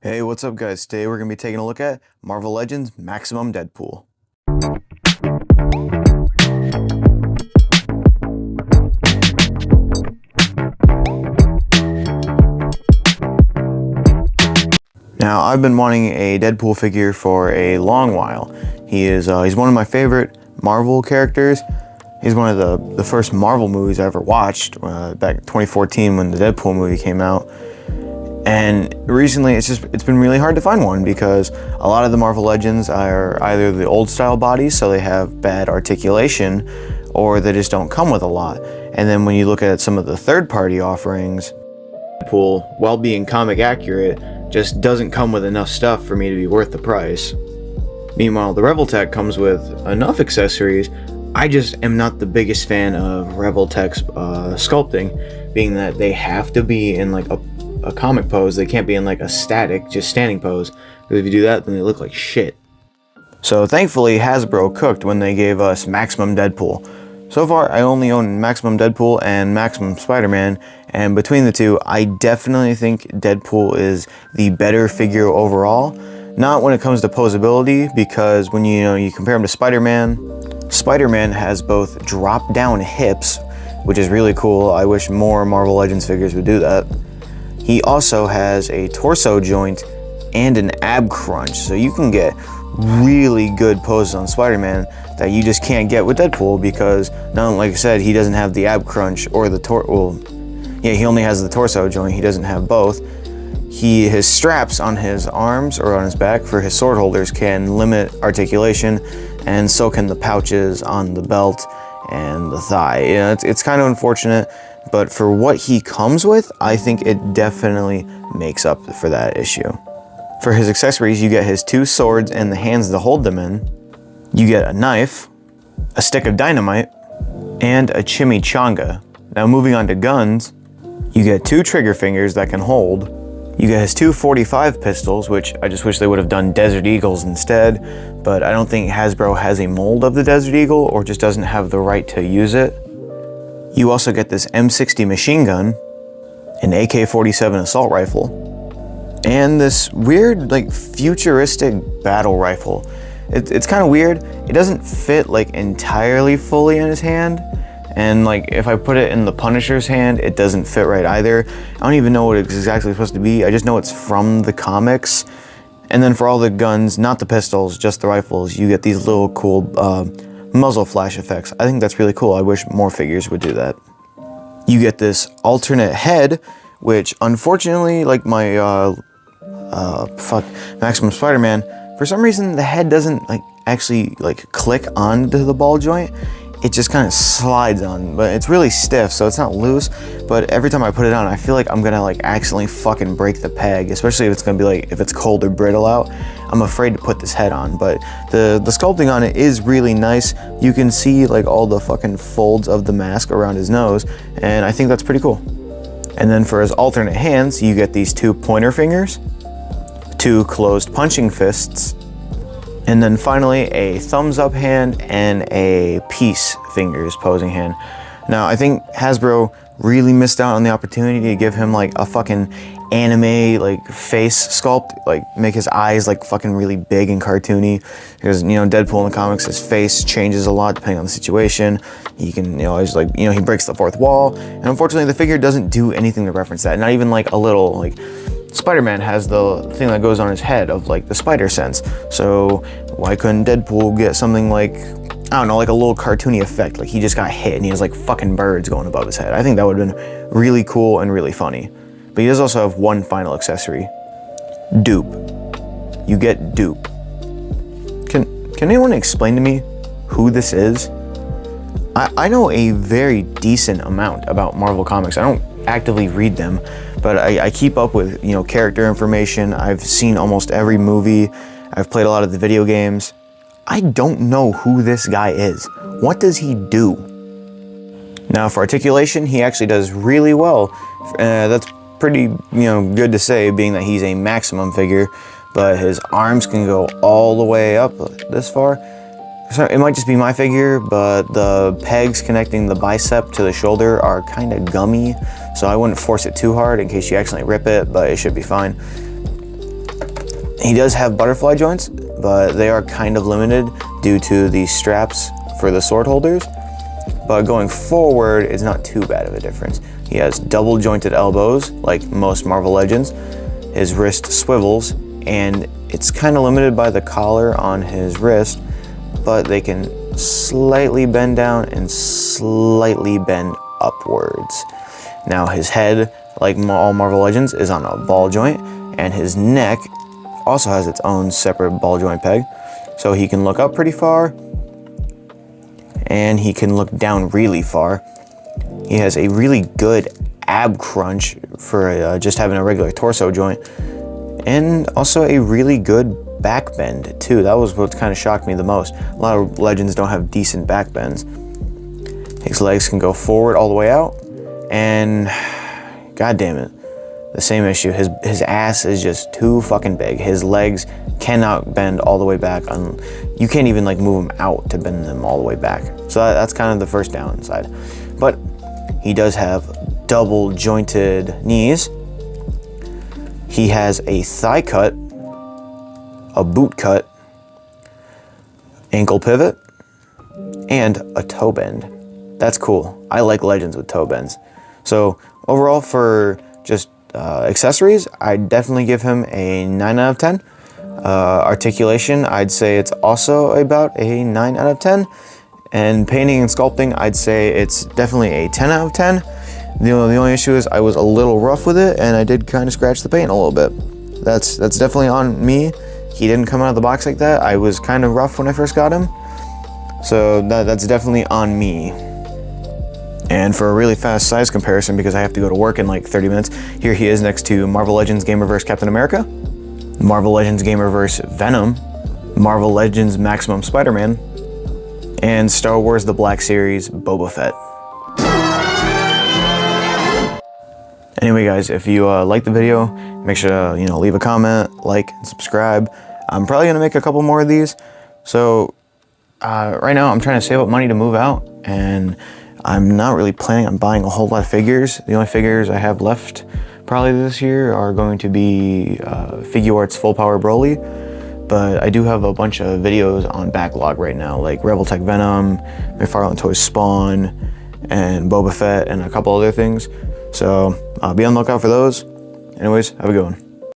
Hey, what's up guys? Today we're going to be taking a look at Marvel Legends Maximum Deadpool. Now, I've been wanting a Deadpool figure for a long while. He's one of my favorite Marvel characters. He's one of the first Marvel movies I ever watched back in 2014 when the Deadpool movie came out. And recently it's been really hard to find one because a lot of the Marvel Legends are either the old style bodies, so they have bad articulation, or they just don't come with a lot. And then when you look at some of the third-party offerings, Deadpool, while being comic accurate, just doesn't come with enough stuff for me to be worth the price. Meanwhile, the Rebel Tech comes with enough accessories. I just am not the biggest fan of Rebel Tech's sculpting, being that they have to be in like a comic pose. They can't be in like a static, just standing pose, because if you do that, then they look like shit. So thankfully, Hasbro cooked when they gave us Maximum Deadpool. So far, I only own Maximum Deadpool and Maximum Spider-Man, and between the two, I definitely think Deadpool is the better figure overall. Not when it comes to posability, because when you compare him to Spider-Man, Spider-Man has both drop-down hips, which is really cool. I wish more Marvel Legends figures would do that. He also has a torso joint and an ab crunch, so you can get really good poses on Spider-Man that you just can't get with Deadpool because, like I said, he doesn't have the ab crunch or the he only has the torso joint. He doesn't have both. His straps on his arms or on his back for his sword holders can limit articulation, and so can the pouches on the belt and the thigh. It's kind of unfortunate. But for what he comes with, I think it definitely makes up for that issue. For his accessories, you get his two swords and the hands to hold them in. You get a knife, a stick of dynamite, and a chimichanga. Now moving on to guns, you get two trigger fingers that can hold. You get his two .45 pistols, which I just wish they would have done Desert Eagles instead, but I don't think Hasbro has a mold of the Desert Eagle or just doesn't have the right to use it. You also get this M60 machine gun, an AK-47 assault rifle, and this weird, futuristic battle rifle. It's kind of weird. It doesn't fit, entirely fully in his hand, and, if I put it in the Punisher's hand, it doesn't fit right either. I don't even know what it's exactly supposed to be. I just know it's from the comics. And then for all the guns, not the pistols, just the rifles, you get these little cool, muzzle flash effects. I think that's really cool. I wish more figures would do that. You get this alternate head, which unfortunately, like my Maximum Spider-Man, for some reason the head doesn't actually click onto the ball joint. It just kind of slides on, but it's really stiff, so it's not loose. But every time I put it on, I feel like I'm gonna accidentally fucking break the peg, especially if it's gonna be if it's cold or brittle out. I'm afraid to put this head on, but the sculpting on it is really nice. You can see all the fucking folds of the mask around his nose, and I think that's pretty cool. And then for his alternate hands, you get these two pointer fingers, two closed punching fists, and then finally a thumbs up hand and a peace fingers posing hand. Now I think Hasbro really missed out on the opportunity to give him a fucking anime face sculpt, make his eyes fucking really big and cartoony, because Deadpool in the comics, his face changes a lot depending on the situation. He can always he breaks the fourth wall, and unfortunately the figure doesn't do anything to reference that, not even a little. Spider-Man has the thing that goes on his head of the spider sense, so why couldn't Deadpool get something I don't know, a little cartoony effect, he just got hit and he has fucking birds going above his head. I think that would have been really cool and really funny. But he does also have one final accessory. Dupe. You get Dupe. Can anyone explain to me who this is? I know a very decent amount about Marvel Comics. I don't actively read them, but I keep up with character information. I've seen almost every movie. I've played a lot of the video games. I don't know who this guy is. What does he do? Now for articulation, he actually does really well. That's pretty good to say, being that he's a Maximum figure, but his arms can go all the way up this far. So it might just be my figure, but the pegs connecting the bicep to the shoulder are kind of gummy, so I wouldn't force it too hard in case you accidentally rip it, but it should be fine. He does have butterfly joints, but they are kind of limited due to the straps for the sword holders. But going forward, it's not too bad of a difference. He has double jointed elbows, like most Marvel Legends. His wrist swivels, and it's kind of limited by the collar on his wrist, but they can slightly bend down and slightly bend upwards. Now his head, like all Marvel Legends, is on a ball joint, and his neck also has its own separate ball joint peg. So he can look up pretty far, and he can look down really far. He has a really good ab crunch for just having a regular torso joint, and also a really good back bend too. That was what kind of shocked me the most. A lot of Legends don't have decent back bends. His legs can go forward all the way out, and god damn it, the same issue. His ass is just too fucking big. His legs cannot bend all the way back. You can't even like move them out to bend them all the way back. So that's kind of the first downside. But he does have double jointed knees. He has a thigh cut, a boot cut, ankle pivot, and a toe bend. That's cool. I like Legends with toe bends. So overall, for just accessories, I'd definitely give him a 9 out of 10. Articulation, I'd say it's also about a 9 out of 10. And painting and sculpting, I'd say it's definitely a 10 out of 10. The only issue is I was a little rough with it, and I did kind of scratch the paint a little bit. That's definitely on me. He didn't come out of the box like that. I was kind of rough when I first got him. So that's definitely on me. And for a really fast size comparison, because I have to go to work in like 30 minutes, here he is next to Marvel Legends Gamerverse Captain America, Marvel Legends Gamerverse Venom, Marvel Legends Maximum Spider-Man, and Star Wars The Black Series Boba Fett. Anyway guys, if you like the video, make sure to leave a comment, like, and subscribe. I'm probably gonna make a couple more of these. So right now I'm trying to save up money to move out, and I'm not really planning on buying a whole lot of figures. The only figures I have left probably this year are going to be Figuarts Full Power Broly, but I do have a bunch of videos on backlog right now, like Rebel Tech Venom, McFarlane Toys Spawn, and Boba Fett, and a couple other things. So be on the lookout for those. Anyways, have a good one.